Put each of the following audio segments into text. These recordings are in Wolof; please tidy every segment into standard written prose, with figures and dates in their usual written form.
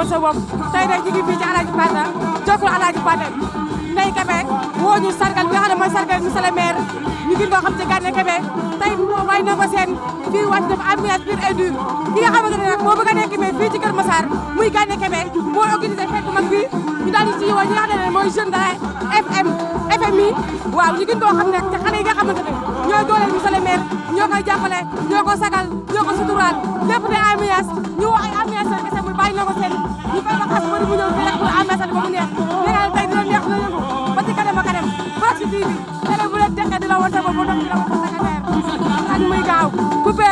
demal sa bopp tey nag ñu ngi fii ci Alaaji Pata jokkoo Alaaji Pata Ndeye Kébé woo ñu sargal bi nga xam ne mooy sargal monsieur le maire ñu gën koo xam ci Gana Kébé tey moo may na ko seen fii wàcc def ambiance pure et dure ki nga xamante ne nag moo bëgg a nekk mais fii ci Kër Massar muy Gana Kébé moo organisé fête bu mag bi ñu daal di ci woo ñi nga xam ne mooy jeune de la FMI waaw ñu gën koo xam nag ci xale yi nga xamante ne ñooy dooleel monsieur le maire ñoo koy jàppale ñoo ko sagal ñoo ko suturaal lépp de ambiance ñu woo ay ambiance kese muy bàyyi na ko seen ñu koy wax as bëri mu ñëw fii rek pour ambiance ba mu neex nee naa tey dina neex dina yëngu ba ci kanam a kanam Proxi TV télé bu leen tekkee di la woon sa bopp ba noppi di la woon sa secrétaire ak muy gaaw coupé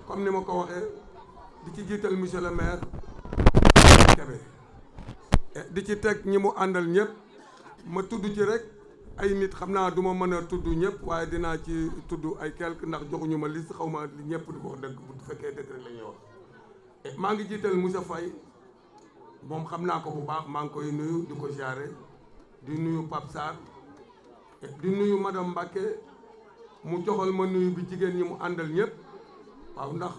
comme ni ma ko waxee di ci jiital monsieur le maire Kébé di ci teg ñi mu àndal ñëpp ma tudd ci rek ay nit xam naa du ma mën a tudd ñëpp waaye dinaa ci tudd ay quelque ndax joxuñu ma liste xaw ma ñëpp di ko wax dëgg bu fekkee dëgg rek la ñuy wax maa ngi jiital monsieur Faye moom xam naa ko bu baax maa ngi koy nuyu di ko ziare di nuyu Pape Sarr di nuyu madame Mbacké mu joxal ma nuyu bi jigéen ñi mu àndal ñëpp waaw ndax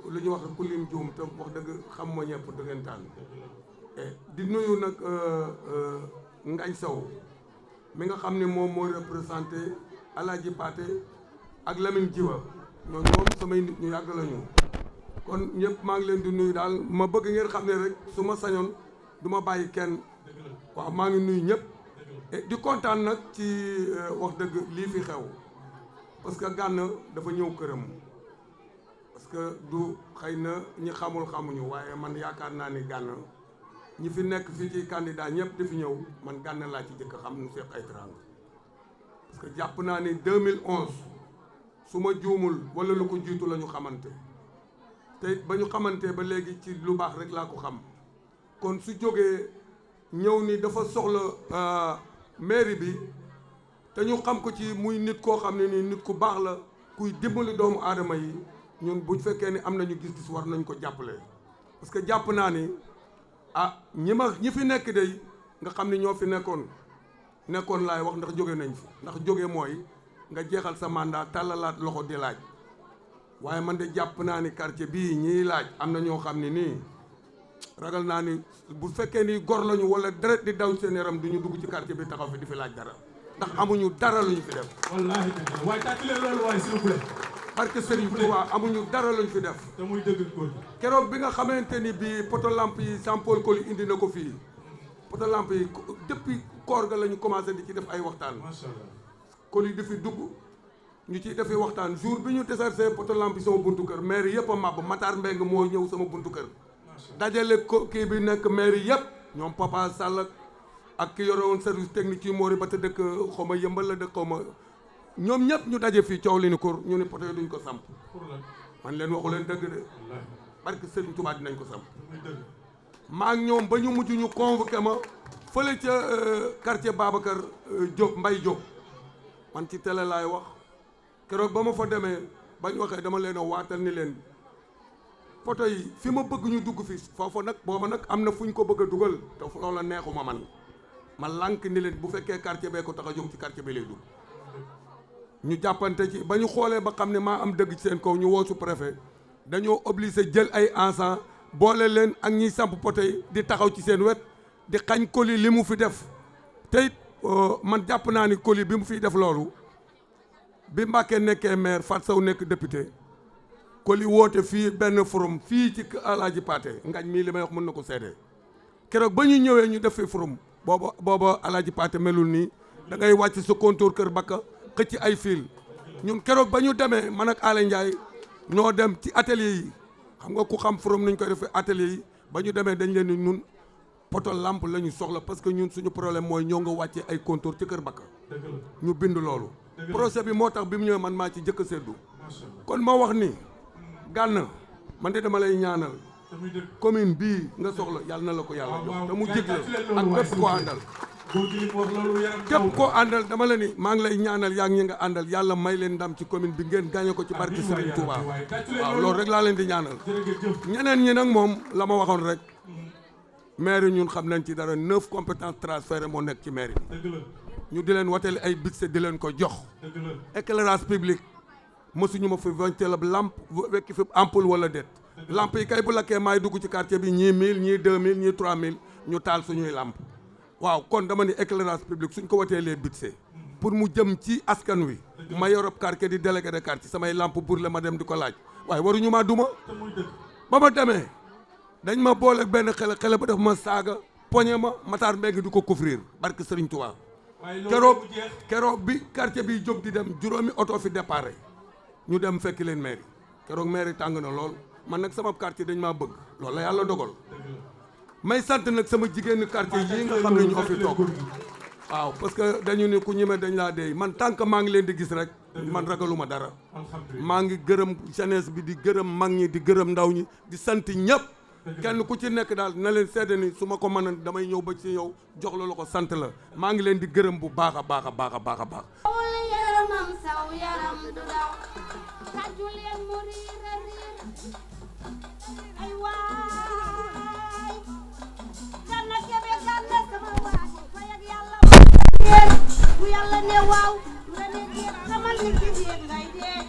lu ñu wax ku lim juum te wax dëgg xam ma ñëpp dëggantaan di nuyu nag Ngañ Sow mi nga xam ne moom moo représenté Alaaji Paate ak Lamine Jiwa ñooñu moom samay nit ñu yàgg lañu kon ñëpp maa ngi leen di nuyu daal ma bëgg ngeen xam ne rek su ma sañoon du ma bàyyi kenn waaw maa ngi nuyu ñëpp di kontaan nag ci wax dëgg lii fi xew parce que Gana dafa ñëw këram parce que du xëy na ñi xamul xamuñu waaye man yaakaar naa ni Gana ñi fi nekk fii ci candidat ñëpp di fi ñëw man Gana laa ci jëkk xam nu seq ay teraanga parce que jàpp naa ni 2011 su ma juumul wala lu ko jiitu la ñu xamante te ba ñu xamante ba léegi ci lu baax rek laa ko xam kon su jógee ñëw ni dafa soxla mairie bi te ñu xam ko ci muy nit koo xam ne nii nit ku baax la kuy dimbali doomu aadama yi ñun bu fekkee ni am nañu gis-gis war nañ ko jàppale parce que jàpp naa ni ñi fi nekk day nga xam ni ñoo fi nekkoon laay wax ndax jóge nañ fi ndax jóge mooy nga jeexal sa mandat tàllalaat loxo di laaj waaye man de jàpp naa ni quartier bii ñiy laaj am na ñoo xam ne nii ragal naa ni bu fekkee ni gor lañu wala deret di daw seen yaram du ñu dugg ci quartier bi taxaw fi di fi laaj dara ndax amuñu dara lu ñu fi def. wallaahi waaye tàcc leen loolu waaye s'il vous plaît. parce que Serigne Touba amuñu dara lu ñu fi def. te muy dëgg góor gi. keroog bi nga xamante ni bii poto lampe yi Jean-Paul Coly indi na ko fii poto lampe yi depuis koor ga la ñu commencé di ci def ay waxtaan. macha allah Coly di fi dugg ñu ciy defi waxtaan jour bi ñu déserté poto lampe yi sama buntu kër maire yëpp a màbb Matar Mbeng moo ñëw sama buntu kër. dajale ko kii bi nekk maire yëpp ñoom Papa Sall ak ki yore woon service technique ci Mori ba te dëkk xaw ma yëmbal la dëkk xaw ma ñoom ñëpp ñu daje fii coow li ni kur ñu ni poto yi duñ ko samp man leen waxu leen dëgg de parce que Serigne Touba dinañ ko samp maa ak ñoom ba ñu mujj ñu convoqué ma fële ca quartier Babacar Diop Mbaye Diop man ci télé laay wax keroog ba ma fa demee bañ waxee dama leen a waatal ni leen poto yi fi ma bëgg ñu dugg fi foofu nag booba nag am na fu ñu ko bëgg a dugal te loola neexuma man ma lànk ni leen bu fekkee quartier bee ko tax a jóg ci quartier bi lay dugg ñu jàppante ci ba ñu xoolee ba xam ne maa am dëgg ci seen kaw ñu woo sous-préfet dañoo obligé jël ay encens boole leen ak ñiy samp poto yi di taxaw ci seen wet di xañ Coly li mu fi def te it man jàpp naa ni Coly bi mu fiy def loolu bi Mbacké nekkee maire Fat Sow nekk député Coly woote fii benn forum fii ci Alaaji Paate ngañ mii li may wax mën na ko seede keroog ba ñu ñëwee ñu def fi forum booba Alaaji Paate melul nii da ngay wàcc sa comptoir kër Bakka xëcc ay fil ñun keroog ba ñu demee man ak Alé Ndiaye ñoo dem ci atelier yi xam nga ku xam forum nañ koy defee atelier yi ba ñu demee dañ leen ni ñun poto lampe la ñu soxla parce que ñun suñu problème mooy ñoo nga wàccee ay comptoir ci kër Bakka ñu bind loolu projet bi moo tax bi mu ñëwee man maa ci jëkk a seddu kon ma wax ni Gana man de dama lay ñaanal commune bii nga soxla yàlla na la ko yàlla jox te mu jig la ak képp koo àndal képp koo àndal dama la ni maa ngi lay ñaanal yaa ngi ñi nga àndal yàlla may leen ndam ci commune bi ngeen gagné ko ci barke Serigne Touba waaw loolu rek laa leen di ñaanal ñeneen ñi nag moom la ma waxoon rek maire ñun xam nañ ci dara 9 compétences transférées moo nekk ci maire yi ñu di leen wateel ay budget di leen ko jox éclairage public mësuñu ma fi vanté la lampe wekki fi ampoule wala déet lampe yi kay bu lakkee maay dugg ci quartier bi ñii 1000 ñii 2000 ñii 3000 ñu taal suñuy lampe waaw kon dama ni éclairage public suñ ko watee les budget pour mu jëm ci askan wi ma yorob quartier di délégué de quartier samay lampe pour la ma dem di ko laaj waaye waruñu maa duma ba ma demee dañ ma boole benn xele ba def ma saaga poñe ma Matar Mbengue di ko couvrir barke Serigne Touba keroog bi quartier bi jóg di dem juróomi oto fi départ ñu dem fekk leen mairie keroog mairie tàng na lool man nag sama quartier dañ maa bëgg loolu la yàlla dogal may sant nag sama jigéenu quartier yi nga xam ne ñoo fi toog waaw parce que dañu ni ku ñeme dañ laa deey man tant que maa ngi leen di gis rek man ragaluma dara maa ngi gërëm jeunesse bi di gërëm mag ñi di gërëm ndaw ñi di sant ñëpp kenn ku ci nekk daal na leen seede ni su ma ko mën a damay ñëw ba ci yow jox la ko sant la maa ngi leen di gërëm bu baax a baax a baax a baax a baax yaramam saw yaram du daw tàjju leen mu riir a riir ay waay Gana Kebe Gana sama waay fay ak yàlla bu yàlla ne waaw nga ne déet xamal ni ci déet ngay dee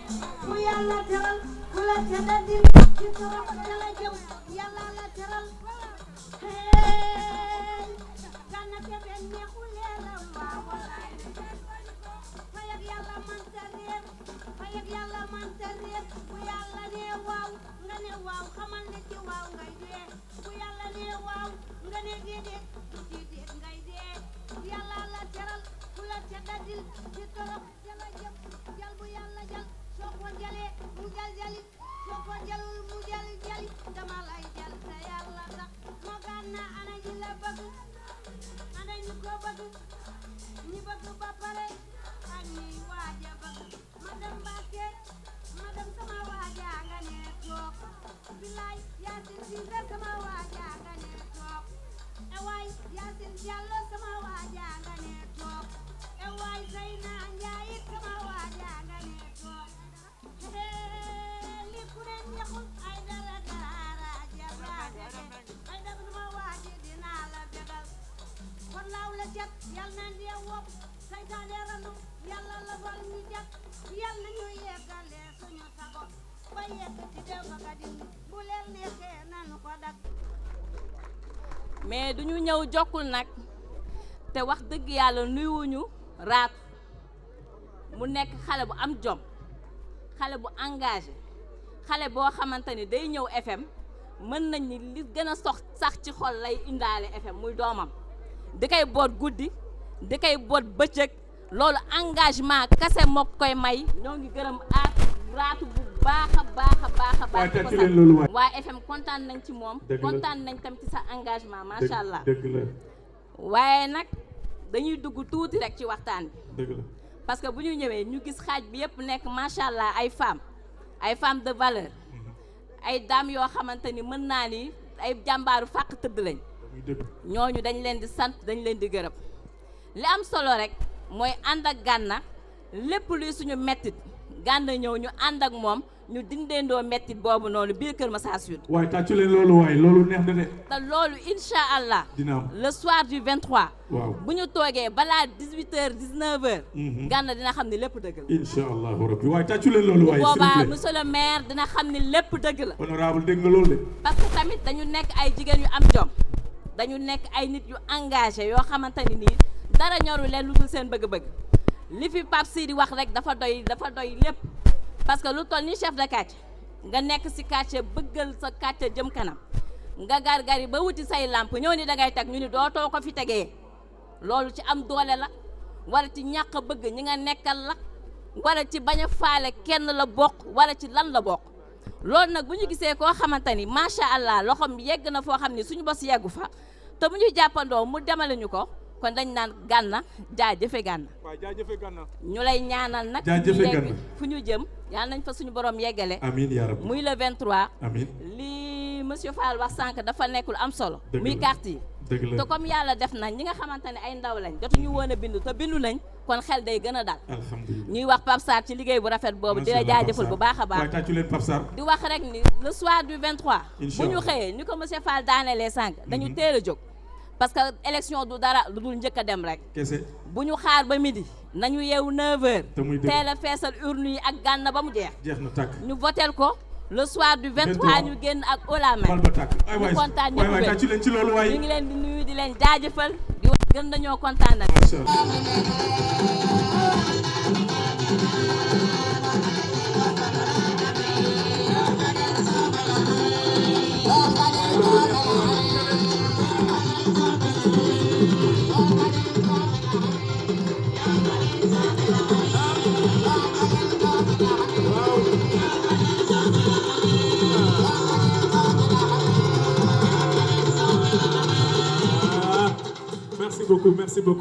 bu yàlla teral ku la tedda di ci torox te la jëm yàlla la teral hey Gana Kebe neexu leeram waaw wallaay fay ak yàlla manta réer fay ak yàlla manta réer bu yàlla ne waaw nga ne waaw xamal ne ci waaw ngay dee bu yàlla ne waaw nga ne déedéet ci déet ngay dee yàlla la teral ku la teddadil ci torox te la jëm jal bu yàlla jal soo ko jalee mu jal jalit soo ko jalul mu jal jali dama lay jal te yàlla tax moo Gana ana ñi la bëgg ana ñu ko bëgg ñi bëgg ba pare ak ñi waaja bëgg madame Mbacké madame sama waaja nga ne toog bilaay Yacine Cissé sama waaja nga ne toog e waay Yacine Diallo sama waaja nga ne toog e waay Zeyna Ndiaye sama waaja nga ne toog li ku ne neexul ay dara dara jar naa dege ay def nu ma waaji dinaa la begal kon laaw la cat yal na ndee wopp saytaane randu yàlla la fal ñu jag yal na ñu yeggale suñu sago ba yegg ci dew ba gadim bu leen neexee nanu ko dag mais duñu ñëw jokkul nag te wax dëgg yàlla nuyuwuñu Raatu mu nekk xale bu am jom xale bu engagé xale boo xamante ni day ñëw FM mën nañ ni li gën a sax ci xol lay indaale FM muy doomam di koy boot guddi di koy boot bëccëg loolu engagement kase moo koy may ñoo ngi gërëm Raatu bu baax a baax a baax a baax waa FM kontaan nañ ci moom kontaan nañ tam ci sa engagement macha allah waaye nag dañuy dugg tuuti rek ci waxtaan bi parce que bu ñu ñëwee ñu gis xaaj bi yëpp nekk macha allah ay femmes de valeur ay dames yoo xamante ni mën naa ni ay jàmbaaru fàq tëdd lañ ñooñu dañ leen di sant dañ leen di gërëm li am solo rek mooy ànd ak Gana lépp luy suñu mettit Gana ñëw ñu ànd ak moom ñu dindeendoo mettit boobu noonu biir Kër Massar Sud. waaye tàccu leen loolu waaye loolu neex na de. te loolu incha allah. dina am le soir du 23. waaw bu ñu toogee balaa 18h 19h. Gana dina xam ni lépp dëgg la. incha allahu rabbi waaye tàccu leen loolu waaye. boobaa monsieur le maire dina xam ni lépp dëgg la. honorable dégg nga loolu de. parce que tamit dañu nekk ay jigéen yu am jom dañu nekk ay nit yu engagé yoo xamante ni nii dara ñoru leen lu dul seen bëgg-bëgg li fi Pape Sidi wax rek dafa doy lépp. parce que lu toll ni chef de quartier nga nekk ci quartier bëggal sa quartier jëm kanam nga gargari ba wuti say lamp ñëw ni dangay teg ñu ni dootoo ko fi tegee loolu ci am doole la wala ci ñàkk bëgg ñi nga nekkal la wala ci bañ a faale kenn la bokk wala ci lan la bokk loolu nag bu ñu gisee koo xamante ni macha allah loxoom yegg na foo xam ni suñu bos yeggu fa te bu ñuy jàppandoo mu demale ñu ko kon dañ naan Gana jaajëfe Gana waaw jaajëfe Gana ñu lay ñaanal nag jaajëfe Gana fu ñu jëm yal nañ fa suñu borom yeggale amiin yaa rabbi muy le 23 amiin li monsieur Fall wax sànq dafa nekkul am solo muy carte yi te comme yàlla def na ñi nga xamante ne ay ndaw lañ jotuñu woon a bindu te bindu nañ kon xel day gën a dal alhamdulilah ñuy wax Pape Sarr ci liggéey bu rafet boobu di la jaajëfal bu baax a baax waaye tàccu leen Pape Sarr di wax rek ni le soir du 23 bu ñu xëyee ni ko monsieur Fall daanelee sànq dañu teel a jóg parce que élection du dara lu dul njëkk a dem rek kese bu ñu xaar ba midi nañu yeewu 9h te muy dëgg teel a feesal urne yi ak Gana ba mu jeex na tàkk ñu votel ko le soir du 23 ñu génn ak haut la main bal ba tàkk ay waay ñu kontaan waay waay tàccu leen ci loolu waay ñu ngi leen di nuyu di leen jaajëfal di wax gën nañoo kontaan nag macha Allah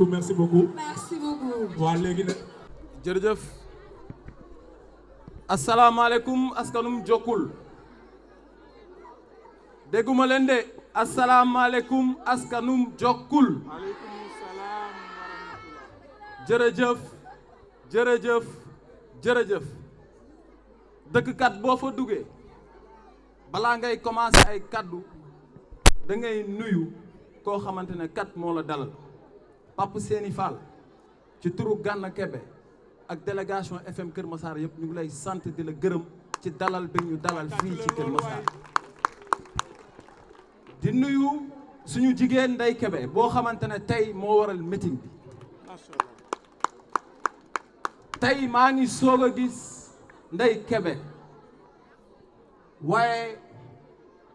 merci beaucoup. waa léegi nag. jërëjëf. asalaamaaleykum askanum jokkul. dégguma leen de. asalaamaaleykum askanum jokkul. jërëjëf. jërëjëf. dëkkkat boo fa duggee. balaa ngay commencer ay kaddu. da ngay nuyu. koo xamante ne kat moo la dalal. Pape Seni Fall ci turu Gana Kebe ak délégation FM Kër Massar yëpp ñu ngi lay sant di la gërëm ci dalal bi ñu dalal fii ci Kër Massar di nuyu suñu jigéen Ndeye Kebe boo xamante ne tey moo waral meeting bi tey maa ngi soog a gis Ndeye Kebe waaye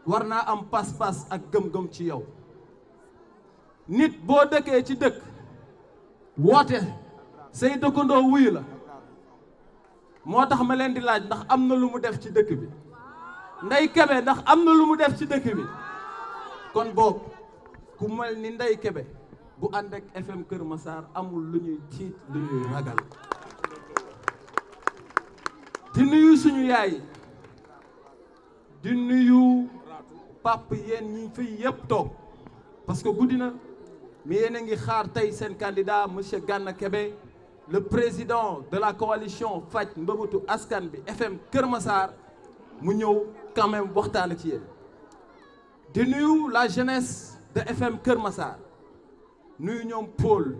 war naa am pas-pas ak gëm-gëm ci yow nit boo dëkkee ci dëkk woote say dëkkandoo wuyu la moo tax ma leen di laaj ndax am na lu mu def ci dëkk bi Ndeye Kebe ndax am na lu mu def ci dëkk bi kon boog ku mel ni Ndeye Kebe bu ànd ak FM Kër Massar amul lu ñuy tiit lu ñuy ragal di nuyu suñu yaay di nuyu pap yéen ñi fi yëpp toog parce que guddi na mais yéen a ngi xaar tey seen candidat monsieur Gana Kebe le président de la coalition Faj Mbëbëtu Askan bi FM Kër Massar mu ñëw quand même waxtaan ak yéen di nuyu la jeunesse de FM Kër Massar nuyu ñoom Paul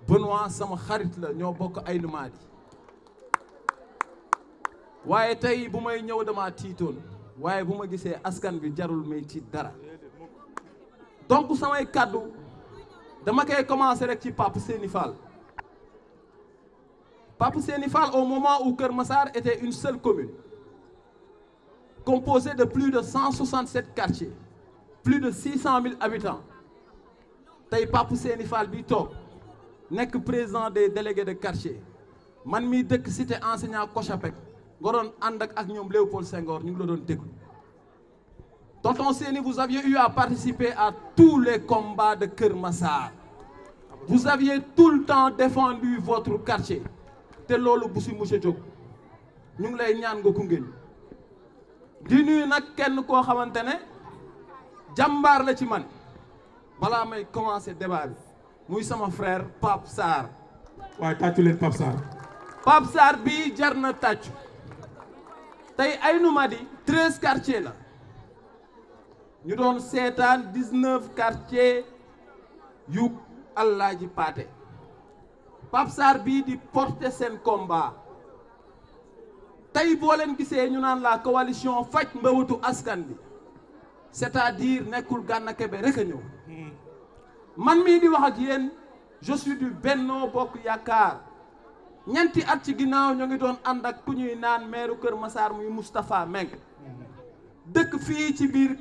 Benoît sama xarit la ñoo bokk ay numaadi waaye tey bu may ñëw dama tiitoon waaye bu ma gisee askan bi jarul may tiit dara donc samay kàddu dama koy commencer rek ci Pape Séni Fall Pape Séni Fall au moment où Kër Massar était une seule commune composée de plus de 167 quartiers plus de 600 000 habitants tey Pape Séni Fall bi toog nekk président des délégués de quartier man mii dëkk cité enseignant Cochapec nga doon ànd ak ñoom Léopold Senghor ñu ngi la doon déglu tonton Séni, vous aviez eu à participer à tous les combats de Kër Massar vous aviez tout le temps défendu votre quartier te loolu bu si monsieur Diop ñu ngi lay ñaan nga gunge ñu di nuyu nag kenn koo xamante ne jàmbaar la ci man balaa may commencer débat bi muy sama frère Pape Sarr. waaye tàccu leen Pape Sarr. Pape Sarr bii jar na tàccu tey ay numadi 13 quartiers la ñu doon seetaan 19 quartiers yu Alaaji Paate Pape Sarr bii di porter seen combat tey boo leen gisee ñu naan la coalition faj mbëwatu askan bi c'est-à-dire nekkul Gana Kebe rek a ñëw man mii di wax ak yéen je suis du Benno Bokk Yaakaar ñeenti at ci ginnaaw ñoo ngi doon ànd ak ku ñuy naan maire Kër Massar muy Moustapha Meng dëkk fii ci biir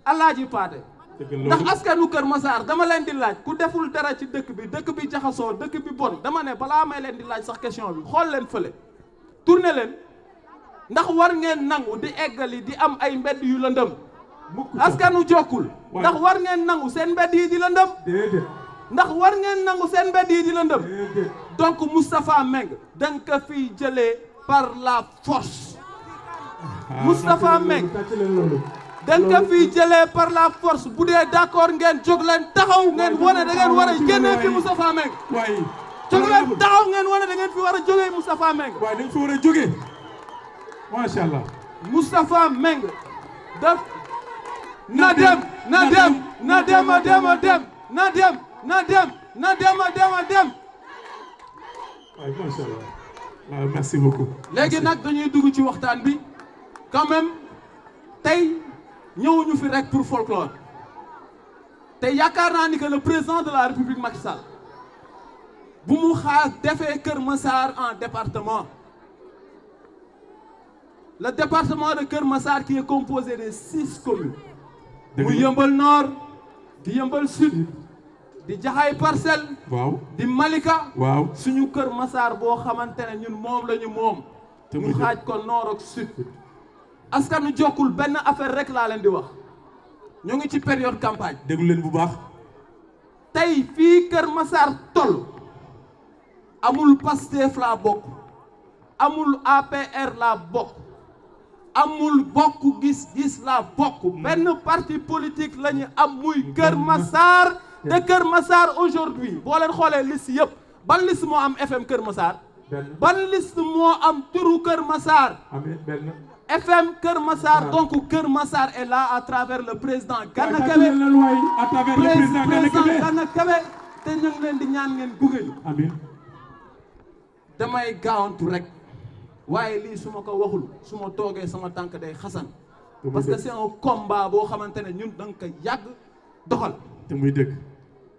Alaaji Paate ndax askanu Kër Massar dama leen di laaj ku deful dara ci dëkk bi jaxasoo dëkk bi bon dama ne balaa may leen di laaj sax question bi xool leen fële tourné leen ndax war ngeen nangu di eggali di am ay mbedd yu lëndëm askanu jokkul ndax war ngeen nangu seen mbedd yi di lëndëm ndax war ngeen nangu seen mbedd yi di lëndëm donc Moustapha Meng danga ko fiy jëlee par la force Moustapha Meng danga ko fiy jëlee par la force bu dee d'accord ngeen jóg leen taxaw ngeen wane da ngeen war a génnee fi Moustapha Meng jóg leen taxaw ngeen wane da ngeen fi war a jógee Moustapha Meng waaye dañ fi war a jógee macha allah Moustapha Meng def na dem na dem na dem a dem a dem na dem na dem na dem a dem a dem waaye macha allah waaw merci beaucoup léegi nag dañuy dugg ci waxtaan bi quand même tey ñëwuñu fi rek pour folklore te yaakaar naa ni que le président de la République Macky Sall bu mu xaar defee Kër Massar en département le département de Kër Massar qui est composé de 6 communes mu Yeumbeul Nord di Yeumbeul Sud di Jaxaay Parcelles waaw di Malika waaw suñu Kër Massar boo xamante ne ñun moom la ñu moom ñu xaaj ko nord ak sud askanu jokkul benn affaire rek laa leen di wax ñu ngi ci période campagne déglu leen bu baax tey fii Kër Massar toll amul Pastef laa bokk amul APR laa bokk amul bokk gis-gis laa bokk benn parti politique la ñu am muy Kër Massar te Kër Massar aujourd'hui boo leen xoolee liste yëpp ban liste moo am FM Kër Massar ban liste moo am turu Kër Massar FM Kër Massar donc Kër Massar est là à travers le président Gana Kebe à travers le président Gana Kebe te ñu ngi leen di ñaan ngeen gunge ñu amiin damay gaawantu rek waaye lii su ma ko waxul su ma toogee sama tànk day xasan parce que c'est un combat boo xamante ne ñun danga ko yàgg doxal te muy dëgg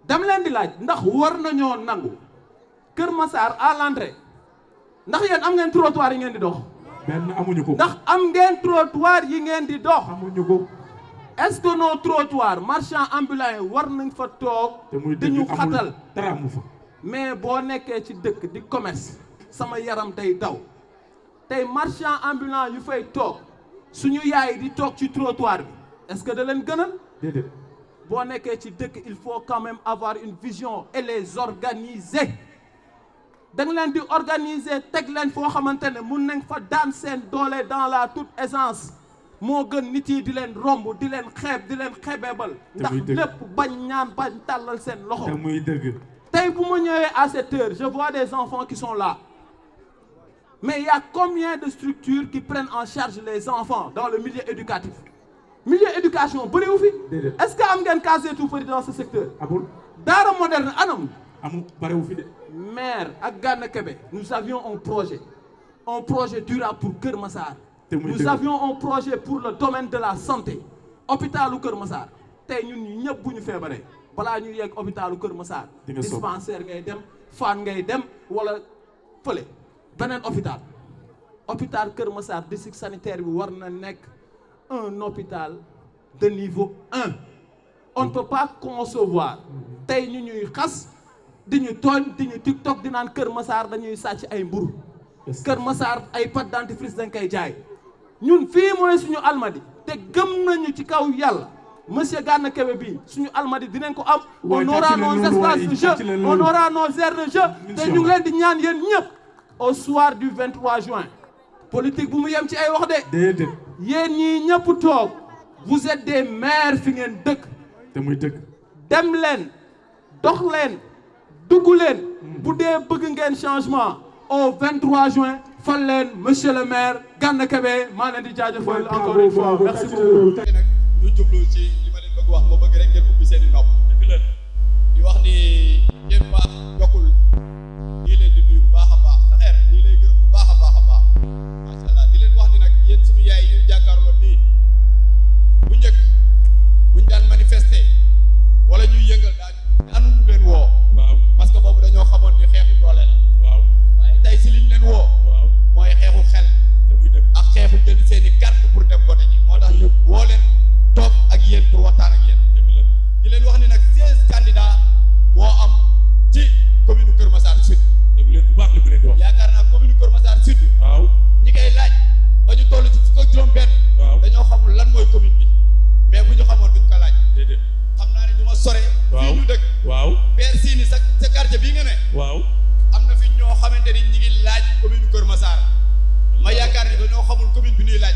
dama leen di laaj ndax war nañoo nangu Kër Massar à l'entrée ndax yéen am ngeen trottoir yi ngeen di dox benn amuñu ko ndax am ngeen trottoir yi ngeen di dox amuñu ko est-ce que nos trottoirs marchands ambulants yi war nañ fa toog di ñu xatal dara amu fa mais boo nekkee ci dëkk di commerce sama yaram day daw tey marchand ambulant yu fay toog suñu yaay di toog ci trottoir bi est-ce que da leen gënal déedéet boo nekkee ci dëkk il faut quand même avoir une vision et les organiser da nga leen di organiser teg leen foo xamante ne mun nañ fa daan seen doole dans la toute aisance moo gën nit yi di leen romb di leen xeeb di leen xeebeebal ndax lépp bañ ñaan bañ tàllal seen loxo te muy dëgg tey bu ma ñëwee à cette heure je vois des enfants qui sont là mais il y a combien de structures qui prennent en charge les enfants dans le milieu éducatif? Milieu éducation bëriwu fi. Est-ce que am ngeen case des tout-petits dans ce secteur? amul Daara moderne anam. amul bariwu fi de. Maire ak Gana Kébé, nous avions un projet durable pour Kër Massar. Nous avions un projet pour le domaine de la santé. Hôpitalu Kër Massar tey ñun ñu ñëpp bu ñu feebaree balaa ñu yegg hôpitalu Kër Massar. dispensaire ngay dem Fann ngay dem wala fële beneen hôpital Kër Massar district sanitaire bi war na nekk un hôpital de niveau 1. On ne peut pas concevoir tey ñu ñuy xas di ñu tooñ di ñu TikTok di naan Kër Massar dañuy sàcc ay mburu Kër Massar ay pâte dentifrice dañ koy jaay ñun fii mooy suñu almadi te gëm nañu ci kaw yàlla monsieur Gana Kébé bii suñu almadi dinañ ko am. on aura nos espaces de jeu on aura nos aires de jeu te ñu ngi leen di ñaan yéen ñëpp au soir du 23 juin. politique bu mu yem ci ay wax de. déedéet. yéen ñii ñëpp toog vous êtes des maires fi ngeen dëkk. te muy dëkk. dem leen dox leen dugg leen bu dee bëgg ngeen changement au 23 juin fal leen monsieur le maire Gana Kébé maa leen di jaajëfal encore une fois merci beaucoup. tey nag ñu jublu ci li ma leen bëgg wax ma bëgg rek ngeen ubbi seen i nopp di wax ni yéen baax jokkul ñii leen di nuyu bu baax a baax saxeer ñii lay gërëm bu baax a baax a baax macha allah di leen wax ni nag yéen suñu yaay yi jàkkaarloo nii bu njëkk buñ daan manifester wala ñuy yëngal daanu ñu leen woo. waaw parce que boobu dañoo xamoon ni xeexu doole la. waaw waaye tey si liñ leen woo. waaw mooy xeexu xel. te muy dëgg ak xeexu jënd seen i carte pour dem vote ji moo tax ñu woo leen toog ak yéen pour waxtaan ak yéen. di leen wax ni nag 16 candidats moo am ci commune Kër Massar Sud. dégg leen bu baax li mu leen di wax. yaakaar naa commune Kër Massar Sud. waaw ñi koy laaj ba ñu toll ci fukk ak juróom-benn. waaw dañoo xamul lan mooy commune bi mais bu ñu xamoon duñ ko laaj. déedéet xam naa ne du ma sore. waaw fii ñu dëkk. waaw Père Sini sa quartier bii nga ne. waaw am na fi ñoo xamante ni ñi ngi laaj commune Kër Massar. ma yaakaar ne dañoo xamul commune bi ñuy laaj.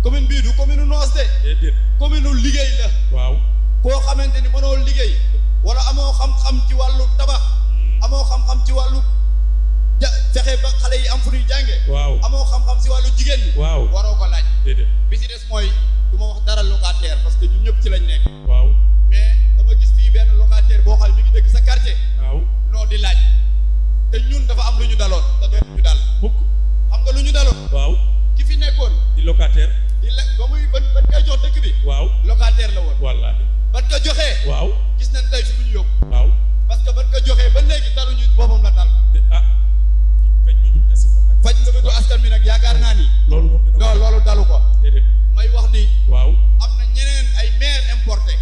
commune bii du commune noos de. déedéet commune liggéey la. waaw koo xamante ni mënoo liggéey. wala amoo xam-xam ci wàllu tabax. amoo xam-xam ci wàllu fexe ba xale yi am fu ñuy jànge. waaw amoo xam-xam si wàllu jigéen ñi. waaw waroo ko laaj. déedéet bi si des mooy du ma wax dara locataire parce que ñun ñëpp ci lañ nekk. waaw mais dama gis fii benn locataire boo xam ne mi ngi dëkk sa quartier. waaw noo di laaj. te ñun dafa am lu ñu daloon te doon ñu dal. mukk xam nga lu ñu daloon. waaw ki fi nekkoon. di locataire. di la ba muy ban koy jox dëkk bi. waaw locataire la woon. wallaahi ban ko joxee. waaw gis nañ tey fi mu ñu yóbbu. waaw parce que ban ko joxee ba léegi taluñu boppam la tal. ah faj nga bëgg askan bi nag yaakaar naa ni. loolu moom non loolu dalu ko. may wax ni. waaw am na ñeneen ay maire importé.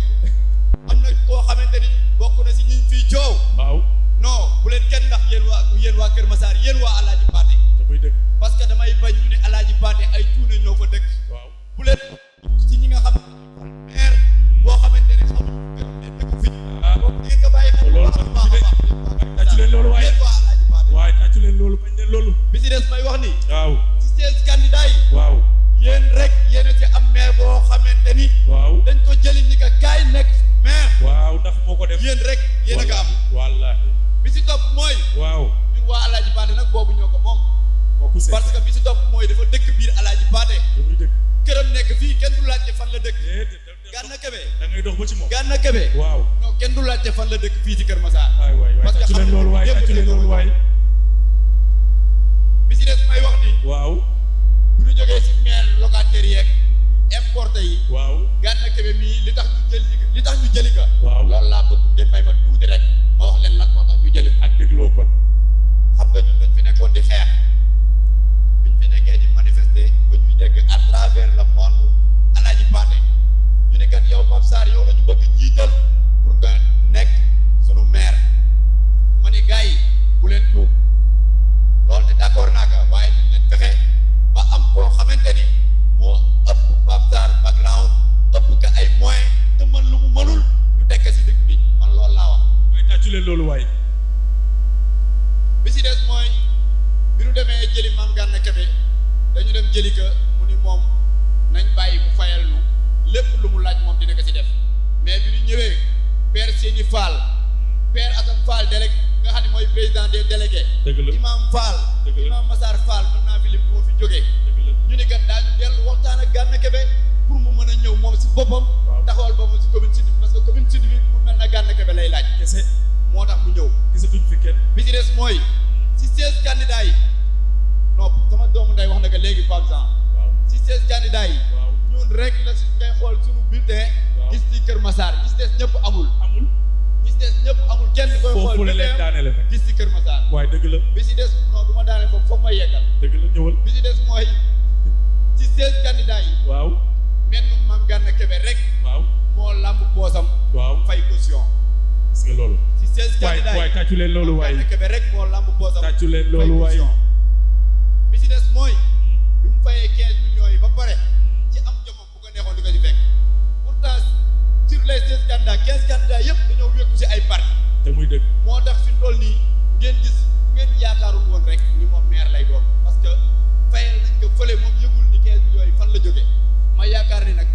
am na koo xamante ni bokk na si ñi fii coow. waaw non bu leen kenn ndax yéen waa Kër Massar yéen waa Alaaji Paate. da koy dëgg parce que damay bañ ñu ne Alaaji Paate ay cuune ñoo fa dëkk. waaw bu leen si ñi nga xam maire boo xamante ne xamuñu dëkk fi. ah ngeen ko bàyyi xel loolu tàccu leen loolu waaye yéen waa Alaaji Paate. waaye tàccu leen loolu bañ leen loolu. bi si des may wax ni. waaw si 16 candidats yi. waaw yéen rek yéen a ci am maire boo xamante ni. waaw dañ ko jëli ni ka kaay nekk maire. waaw ndax moo ko def yéen rek yéen a ko am. wallaahi bi si topp mooy. waaw ñun waa Alaaji Paate nag boobu ñoo ko moom. parce que bi si topp mooy dafa dëkk biir Alaaji Paate. këram nekk fii kenn du laajte fan la dëkk. Gana Kébé da ngay dox ba ci moom. Gana Kébé waaw non kenn du laajte fan la dëkk fii ci Kër Massar. parce que xam nga loolu waay tàccu leen loolu waay. bi si des may wax ni. waaw bu ñu jógee si maire locataires yeeg importé yi. waaw Gana Kébé mii li tax ñu jëli ka. waaw loolu laa bëgg ngeen may ma tuuti rek ma wax leen lan moo tax ñu jëli ak dégloo kon. xam nga ñun dañ fi nekkoon di xeex biñ fi nekkee di manifester ba ñuy dégg à travers le monde Alaaji Paate ñu ne kat yow Pape Sarr yow la ñu bëgg jiital pour nga nekk sunu maire ma ne gars yi bu leen tuub loolu de d'accord naa ko waaye dañ leen fexe ba am koo xamante ni moo ëpp Pape Sarr background ëpp ka ay moyens te mën lu mu mënul ñu tekk si dëkk bi man loolu laa wax. waaye tàccu leen loolu waaye. bi si des mooy bi ñu demee jëli Mame Gana Kébé dañu dem jëli ka mu ni moom nañ bàyyi mu fayal nu lépp lu mu laaj moom dina ko si def mais bi ñu ñëwee Père Seni Fall Père Assane Fall délégué nga xam ne mooy président des délégués. imam Fall. imam Massar Fall mën naa fi lim bu ma fi jógee. ñu ni kat daañu dellu waxtaan ak Gana Kébé pour mu mën a ñëw moom si boppam. taxawal boppam si commune sud bi parce que commune sud bi pour mel na Gana Kébé lay laaj. kese moo tax mu ñëw. gisatuñ fi kenn. bi ci des mooy si 16 candidats yi non sama doomu nday wax na ko léegi Pape Jean. si 16 candidats yi. ñun rek la si ngay xool suñu bulletin. gis ci Kër Massar gis des ñëpp amul. gis des ñëpp amul kenn koy xool bulletin gis ci Kër Massar. waaye dëgg la bi si des non du ma daane foofu foog ma yeggal. dëgg la ñëwal bi si des mooy ci 16 candidats yi. menn Mame Gana Kébé rek. moo lamb boosam. fay caution. gis nga loolu. ci 16 candidats yi waay tàccu leen loolu waay. Gana Kébé rek moo lamb boosam. tàccu leen loolu waay. bi si des mooy. bi mu fayee 15 millions yi ba pare. ci am jomam bu ko neexoon di ko ci fekk. pourtant sur les 16 candidats 15 candidats yëpp dañoo wékku si ay parti. te muy dëgg. moo tax fi mu toll nii ngeen gis ngeen yaakaarul woon rek ni moom maire lay doon parce que fayal nañ ko fële moom yëgul ni 15 millions yi fan la jógee. ma yaakaar ni nag.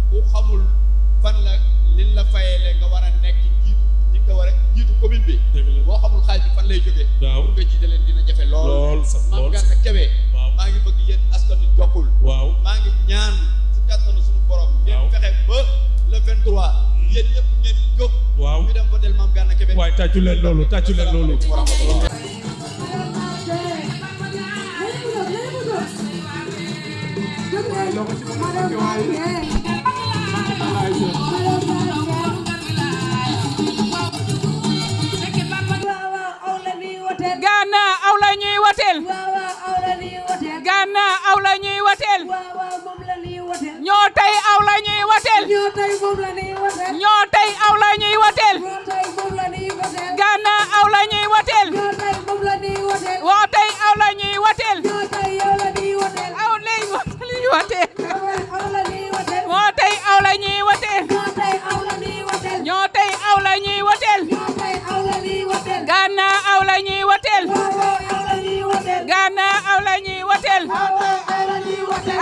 ku xamul fan la liñ la fayeele nga war a nekk jiitu ñi nga war a jiitu commune bi. boo xamul xaalis bi fan lay jógee. pour nga jiite leen dina jafe lool. Mame Gana Kébé. maa ngi bëgg yéen askan wi jokkul. maa ngi ñaan si kàttanu suñu borom. ngeen fexe ba le 23. yéen ñëpp ngeen jóg. ñu dem votel Mame Gana Kébé. waay tàccu leen loolu tàccu leen loolu. Gana aw la ñuy woteel. Gana aw la ñuy woteel. ñoo tey aw la ñuy woteel. ñoo tey aw la ñuy woteel. Gana aw la ñuy woteel. woo tey aw la ñuy woteel. aw lay woteel. moo tey aw la ñuy woteel. ñoo tey aw la ñuy woteel. Gana aw la ñuy woteel. Gana aw la ñuy woteel.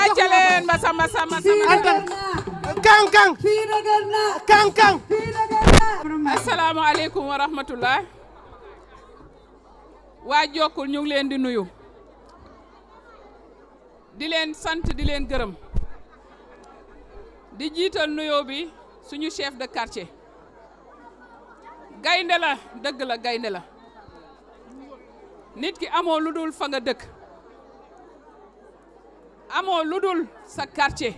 ajaleen ba sama kang assalaamu aleykum wa rahmatullah. waa Jokkul ñu ngi leen di nuyu di leen sant di leen gërëm di jiital nuyoo bi suñu chef de quartier gaynde la dëgg la gaynde la nit ki amoo lu dul fa nga dëkk amoo lu dul sa quartier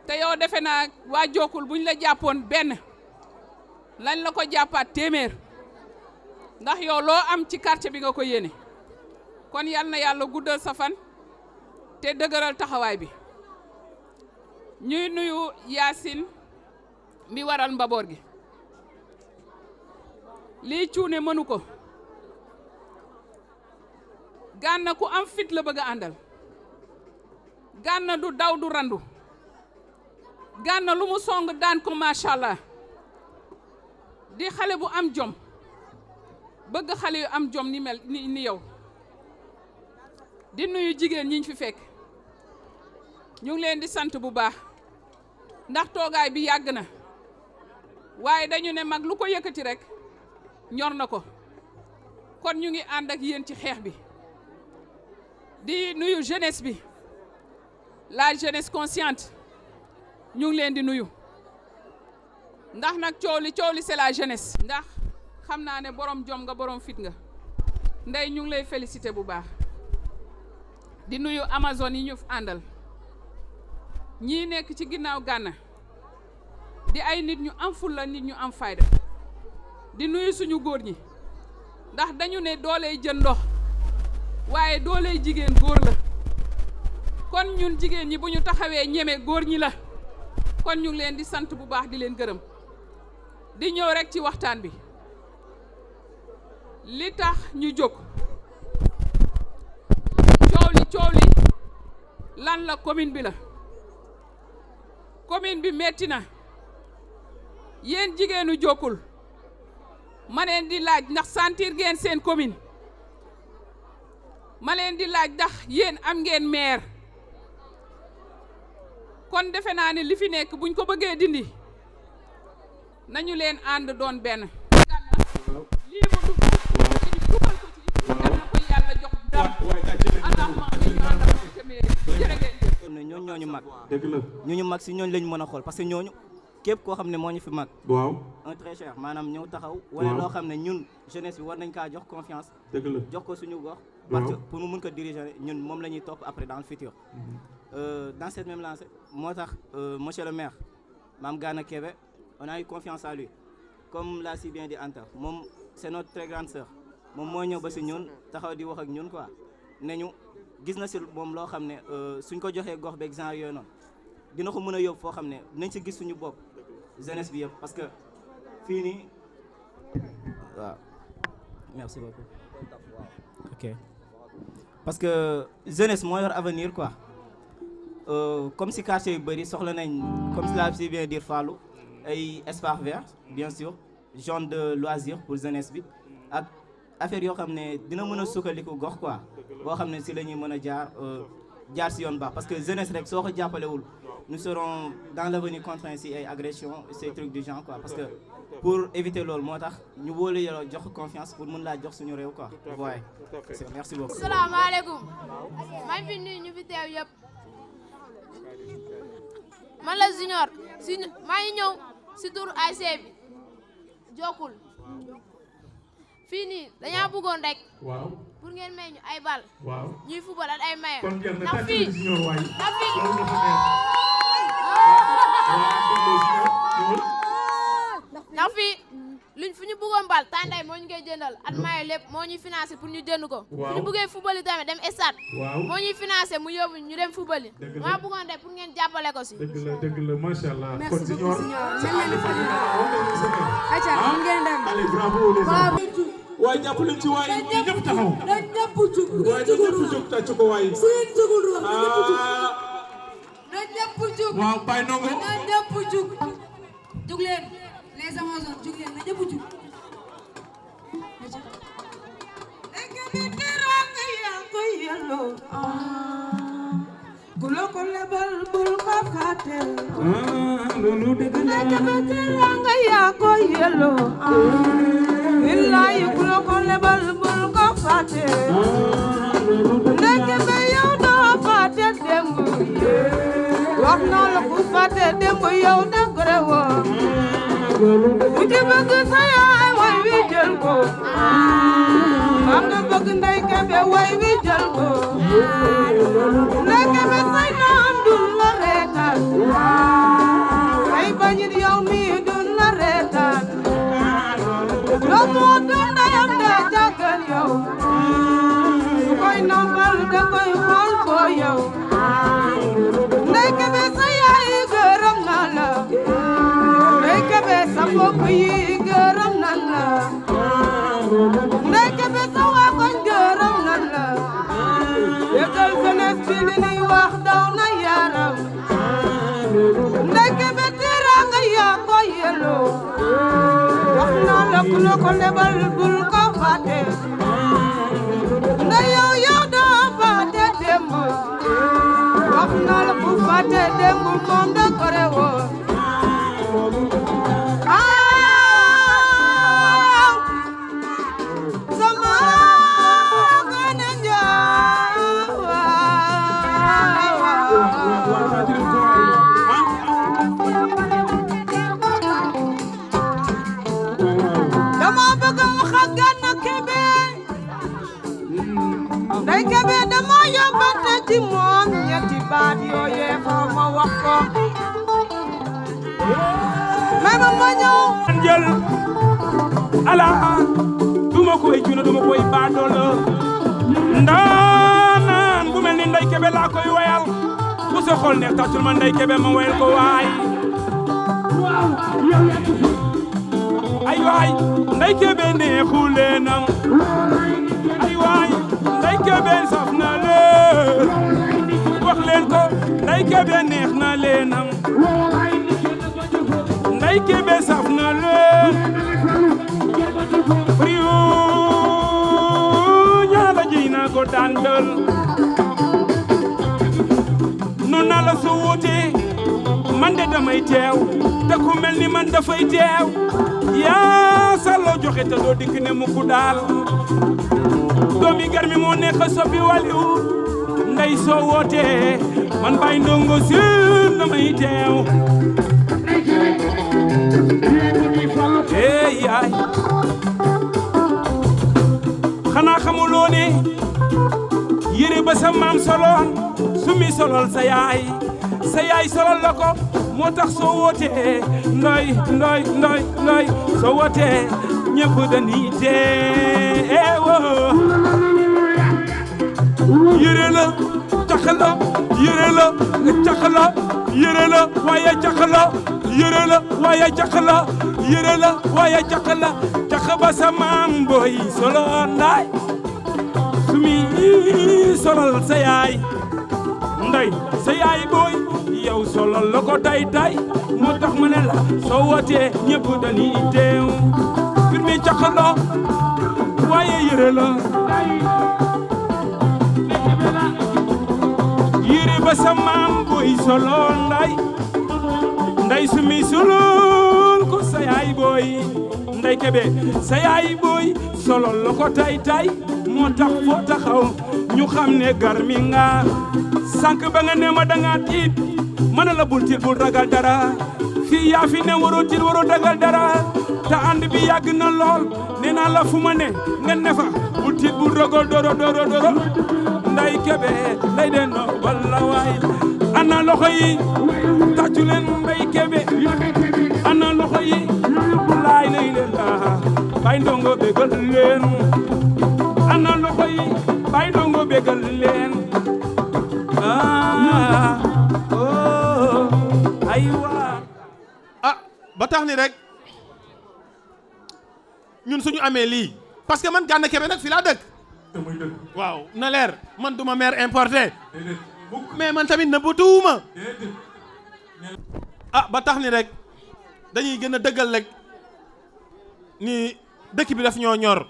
te yow defe naa waa Jokkul buñ la jàppoon benn lañ la ko jàppaat téeméer ndax yow loo am ci quartier bi nga ko yéene kon yal na yàlla guddal sa fan te dëgëral taxawaay bi ñuy nuyu Yacine mi waral mbaboor gi lii cuune mënu ko Gana ku am fit la bëgg a àndal Gana du daw du randu Gana lu mu song daan ko macha allah di xale bu am jom bëgg xale yu am jom ni mel ni yow di nuyu jigéen ñi ñu fi fekk ñu ngi leen di sant bu baax ndax toogaay bi yàgg na waaye dañu ne mag lu ko yëkkati rek ñor na ko kon ñu ngi ànd ak yéen ci xeex bi di nuyu jeunesse bi la jeunesse consciente ñu ngi leen di nuyu ndax nag coow li c'est la jeunesse. ndax xam naa ne borom jom nga borom fit nga ndey ñu ngi lay féliciter bu baax di nuyu Amazone yi ñu àndal ñii nekk ci ginnaaw Gana di ay nit ñu am fulla nit ñu am fayda di nuyu suñu góor ñi ndax dañu ne dooley jën ndox waaye dooley jigéen góor la kon ñun jigéen ñi bu ñu taxawee ñeme góor ñi la kon ñu ngi leen di sant bu baax di leen gërëm di ñëw rek ci waxtaan bi li tax ñu jóg coow li lan la commune bi la commune bi metti na yéen jigéenu Jokkul ma leen di laaj ndax sentir ngeen seen commune ma leen di laaj ndax yéen am ngeen maire kon defe naa ne li fi nekk buñ ko bëggee dindi nañu leen ànd doon benn lii mu dugg ñooñu mag. dëgg la ñu mag si ñooñu lañ mën a xool parce que ñooñu képp koo xam ne moo ñu fi mag. waaw un très cher maanaam ñëw taxaw. wane loo xam ne ñun jeunesse bi war nañ kaa jox confiance. dëgg la jox ko suñu gox. parce que pour mu mun ko diriger ñun moom la ñuy topp après dans le futur. Dans cette même lancée moo tax monsieur le maire Mame Gana Kébé on a eu confiance en lui comme l'a si bien dit Anta moom c'est notre très grande sœur moom moo ñëw ba si ñun taxaw di wax ak ñun quoi ne ñu gis na si moom loo xam ne suñ ko joxee gox beeg genre yooyu noonu dina ko mën a yóbbu foo xam ne nañ si gis suñu bopp jeunesse bi yëpp parce que fii nii waaw merci beaucoup ok parce que jeunesse moo yor avenir quoi comme si quartier yu bëri soxla nañ comme cela si bien dire Fallou ay espace vert bien sûr zone de loisir pour jeunesse bi ak affaire yoo xam ne dina mën a sukkandiku gox quoi boo xam ne si la ñuy mën a jaar si yoon baax parce que jeunesse rek soo ko jàppalewul nous serons dans l'avenir contraints si ay agressions ces trucs du genre quoi parce que pour éviter loolu moo tax ñu wóolu yàlla jox confiance pour mën laa jox suñu réew quoi waaye merci beaucoup. salaamaaleykum maa ngi fi nuyu ñu fi teew yëpp man la Junior maa ngi ñëw si tur ASC bi jokkul fii nii dañaa bëggoon rek. waaw pour ngeen may ñu ay bal. waaw ñuy football ak ay maillot. kon jël na ndax tàcc fii na Junior waay. ndax fii. ndax fii luñ fu ñu bëggoon bal tànday moo ñu koy jëndal at maillot lépp moo ñuy financé pour ñu jënd ko. waaw fu ñu bëggee football yi tamit dem stade. waaw moo ñuy financé mu yóbbu ñu dem football yi. dëgg la maa bëggoon rek pour ngeen jàppale ko si. dëgg la macha allah. Merci kon Junior Acha ngeen dem. allez bravo les enfants. waaye jàpp leen ci waay ñi ñëpp taxaw. dañ ñëpp jug. waaye ñi ñëpp jóg tàcc ko waay. su ngeen jugul du wax dañ ñëpp jug. ah dañ ñëpp jug. waaw Baye Ndongo. dañ ñëpp jug. jug leen les Amazones jug leen na ñëpp jug. Gulo ko lebal bul ko fàtte. loolu dëgg la. Teranga yaa ko yelo. Billahi gulo ko lebal bul ko fàtte. Ndeke be yow doo fàtte démb. Wax naa la ku fàtte démb yow dëgg la woo. Ku ci bëgg sa yaay way wi jël ko. Maa nga bëgg ndey kebe way wi jël ko. Ndey kebe say naam dun la reetaan. Say bañit yow mi dun la reetaan. Loo moo dun ndeyam de jàggal yow. Su koy nampal da koy xool ko yow. Ndey kebe sa yaay gërëm na la. Ndey kebe sa mbokk yi gërëm na la. Ndey kebe sa waa koñ gërëm na la. Yëgal jeunesse bi li ñuy wax daw na yaram. Ndey kebe teranga yaa ko yelloo. Wax naa la ku la ko lebal bul ko fàtte. Ndey yow doo fàtte démb. Wax naa la ku fàtte démb moom da gore woo. Sama gën a dama bëgg wax ak Gana Kébé. Ndey Kébé dama yóbbante ci moom ñetti baat yooyee foo ma wax ko. mais ma ñëw. jël ala duma koy juna duma koy baadoolo ndaanaan bu mel ni Ndey Kébé laa koy wayal ku sa xol neex taxul ma Ndey Kébé ma wayal ko waay ay waay Ndey Kébé neexu leenam ay waay Ndey Kébé saf na leen wax leen ko Ndey Kébé neex na leenam Ndey Kébé saf na leen friu ñaala jiy na ko dandal noon naa la su wuute man de damay teew te ku mel ni man dafay teew yaa salo joxe te doo dikk ne mukk daal doomi gar mi moo nekk soppi waliw ndey soo wootee man Baye Ndongo Seen damay teew hey yaay xanaa xamuloo ne yére ba sa maam soloon su mi solol sa yaay solol la ko moo tax soo wootee ndoy soo wootee ñëpp dañuy teewoo yére la cax la yére la cax la yére la waaye cax la yére la waaye cax la yére la waaye cax la cax ba sa maam booy solo ndaay su mi solol sa yaay nday sa yaay booy yow solol la ko tay moo tax ma ne la soo wootee ñëpp dañuy teew mbir mi cax la waaye yére la yére ba sa maam booy solol nday su mi solol ko sa yaay booy nday kebe sa yaay booy solol la ko tay moo tax foo taxaw ñu xam ne garmi nga sànq ba nga ne ma danga tiit ma ne la bul tiit bul ragal dara fii yaa fi ne waroo tiit waroo ragal dara te ànd bi yàgg na lool nee naa la fu ma ne nga ne fa bul tiit bul ragal doro nday kebe nday de no walla waay ana loxo yi tàccu leen nday kebe ana loxo yi laay lay leen Baye Ndongo bégal leen ana loxo yi Baye Ndongo bégal leen aywa ba tax ni rek ñun suñu amee lii parce que man Gana Kebe nag fi laa dëkk waaw na leer man duma maire importé mais man tamit na butuwuma ba tax ni rek dañuy gën a dëggal rek ni dëkk bi daf ñoo ñor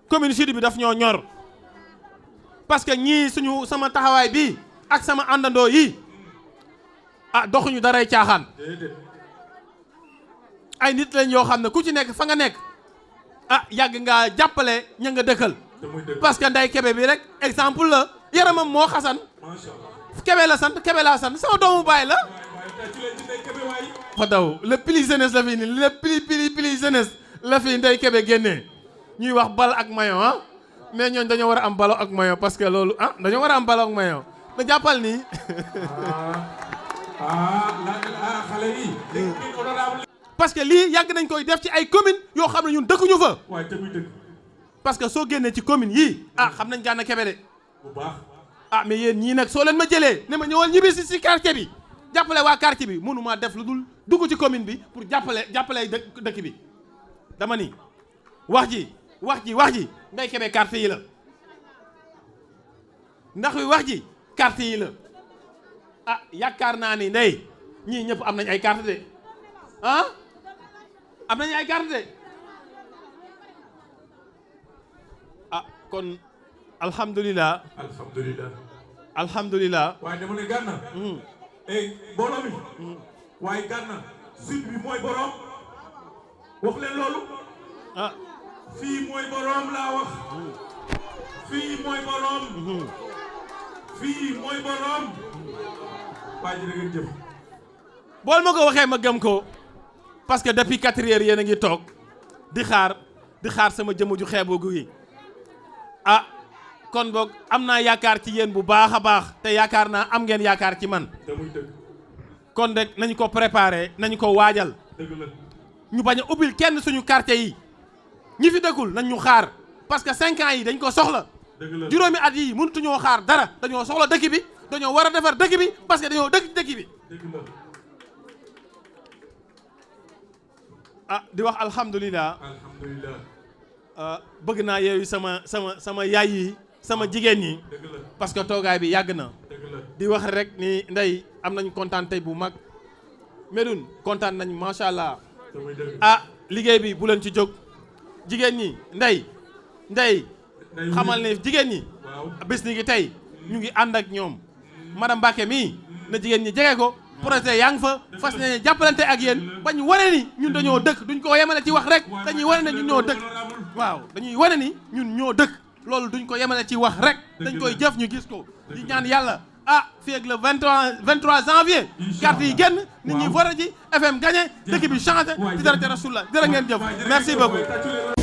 commune sud bi daf ñoo ñor parce que ñii sama taxawaay bi ak sama àndandoo yi doxuñu daray caaxaan ay nit lañ yoo xam ne ku ci nekk fa nga nekk yàgg nga jàppale ña nga dëkkal parce que nday Kebe bi rek exemple la yaramam moo xasan Kebe la sant Kebe laa sant sama doomu baay la fa daw le plus jeunesse la fi ni le plus jeunesse la fi nday Kebe génnee ñuy wax bal ak mayo mais ñooñ dañoo war a am balo ak mayo parce que loolu dañoo war a am balo ak mayo da jàppal ni xale yi parce que lii yàgg nañ koy def ci ay commune yoo xam ne ñun dëkkuñu fa waaye tamit dëkk parce que soo génnee ci commune yii xam nañ Gana Kebe de bu baax mais yéen ñii nag soo leen ma jëlee ne ma ñëwal ñibbi si quartier bi jàppale waa quartier bi mënuma def lu dul dugg ci commune bi pour jàppale dëkk bi dama ni wax ji Ndeye Kebe quartier yi la ndax wax ji quartier yi la yaakaar naa ni ndey ñii ñëpp am nañ ay carte de am nañu ay carte de kon alhamdulilah waaye dama ne Gana mbooloo mi waaye Gana sud bi mooy borom wax leen loolu fii mooy borom laa wax fii mooy borom waa ji da ngeen jëf bool ma ko waxee ma gëm ko parce que depuis 4 heures yéen a ngi toog di xaar sama jëmm ju xeebu gi kon boog am naa yaakaar ci yéen bu baax a baax te yaakaar naa am ngeen yaakaar ci man kon rek nañu ko préparer nañu ko waajal ñu bañ a ubbil kenn suñu quartier yi ñi fi dëkkul nañ ñu xaar parce que 5 ans yi dañ ko soxla juróomi at yi mënutuñoo xaar dara dañoo soxla dëkk bi dañoo war a defar dëkk bi parce que dañoo dëkk dëkk bi di wax alhamdulilah bëgg naa yeewu sama yaay yi sama jigéen ñi parce que toogaay bi yàgg na di wax rek ni ndey am nañ kontaan tey bu mag Médoune kontaan nañ macha allah liggéey bi bu leen ci jóg jigéen ñi ndey xamal ne jigéen ñi bés ni ngi tey ñu ngi ànd ak ñoom madame Mbacke mii na jigéen ñi jege ko projet yaa ngi fa fas ne jàppalante ak yéen bañ wane ni ñun dañoo dëkk duñ ko yemale ci wax rek dañuy wane ne ñun ñoo dëkk waaw dañuy wane ni ñun ñoo dëkk loolu duñ ko yemale ci wax rek dañ koy jëf ñu gis ko di ñaan yàlla fii ak le 23 janvier carte yi génn nit ñi voté ji FM gagné dëkk bi changé ci dara Rasulullah jërë ngeen jëf merci beaucoup